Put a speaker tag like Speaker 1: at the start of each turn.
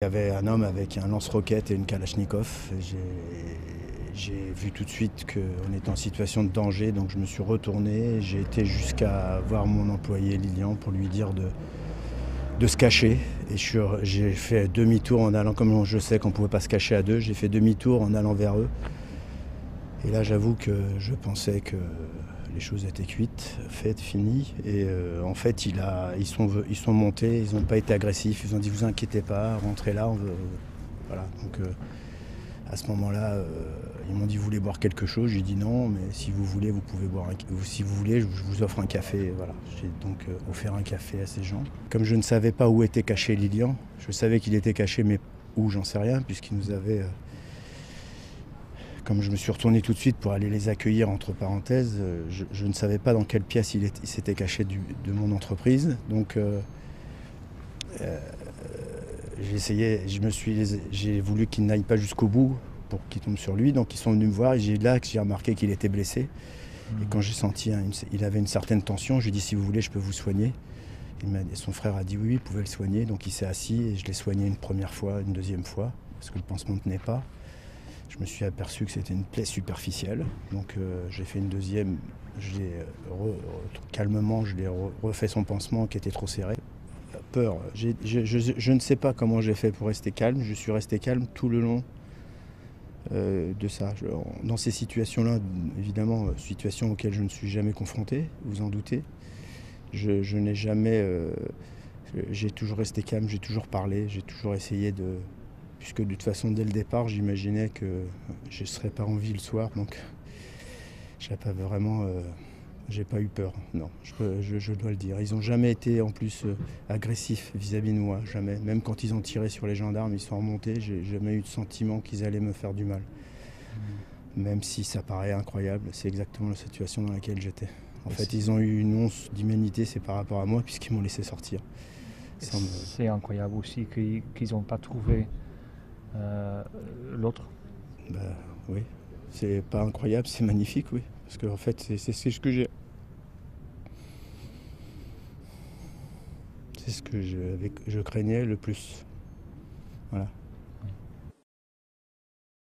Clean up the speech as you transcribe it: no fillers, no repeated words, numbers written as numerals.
Speaker 1: Il y avait un homme avec un lance-roquette et une kalachnikov. J'ai vu tout de suite qu'on était en situation de danger, donc je me suis retourné. J'ai été jusqu'à voir mon employé Lilian pour lui dire de se cacher. Et j'ai fait demi-tour en allant, comme je sais qu'on ne pouvait pas se cacher à deux, j'ai fait demi-tour en allant vers eux. Et là, j'avoue que je pensais que les choses étaient cuites, faites, finies. Et en fait, ils sont montés, ils n'ont pas été agressifs. Ils ont dit, vous inquiétez pas, rentrez là. Voilà. Donc à ce moment-là, ils m'ont dit, vous voulez boire quelque chose? J'ai dit non, mais si vous voulez, vous pouvez boire si vous voulez, je vous offre un café. Voilà. J'ai donc offert un café à ces gens. Comme je ne savais pas où était caché Lilian, je savais qu'il était caché, mais où, j'en sais rien, puisqu'il nous avait... Comme je me suis retourné tout de suite pour aller les accueillir, entre parenthèses, je ne savais pas dans quelle pièce il s'était caché de mon entreprise. Donc j'ai essayé, j'ai voulu qu'il n'aille pas jusqu'au bout pour qu'il tombe sur lui. Donc ils sont venus me voir et là que j'ai remarqué qu'il était blessé. Et quand j'ai senti il avait une certaine tension, je lui ai dit, si vous voulez, je peux vous soigner. Son frère a dit oui, il pouvait le soigner. Donc il s'est assis et je l'ai soigné une première fois, une deuxième fois, parce que le pansement ne tenait pas. Je me suis aperçu que c'était une plaie superficielle, donc j'ai fait une deuxième, calmement, je l'ai refait son pansement qui était trop serré. Peur, je ne sais pas comment j'ai fait pour rester calme, je suis resté calme tout le long de ça. Dans ces situations-là, évidemment, situations auxquelles je ne suis jamais confronté, vous en doutez, je n'ai jamais... j'ai toujours resté calme, j'ai toujours parlé, j'ai toujours essayé de... Puisque de toute façon, dès le départ, j'imaginais que je ne serais pas en vie le soir, donc j'ai pas vraiment, j'ai pas eu peur, non, je dois le dire. Ils n'ont jamais été en plus agressifs vis-à-vis de moi, jamais. Même quand ils ont tiré sur les gendarmes, ils sont remontés, j'ai jamais eu de sentiment qu'ils allaient me faire du mal. Même si ça paraît incroyable, c'est exactement la situation dans laquelle j'étais. En fait, ils ont eu une once d'humanité, c'est par rapport à moi, puisqu'ils m'ont laissé sortir.
Speaker 2: C'est incroyable aussi qu'ils n'ont pas trouvé l'autre.
Speaker 1: Bah oui, c'est pas incroyable, c'est magnifique, oui. Parce qu'en fait, c'est ce que j'ai. C'est ce que je craignais le plus. Voilà.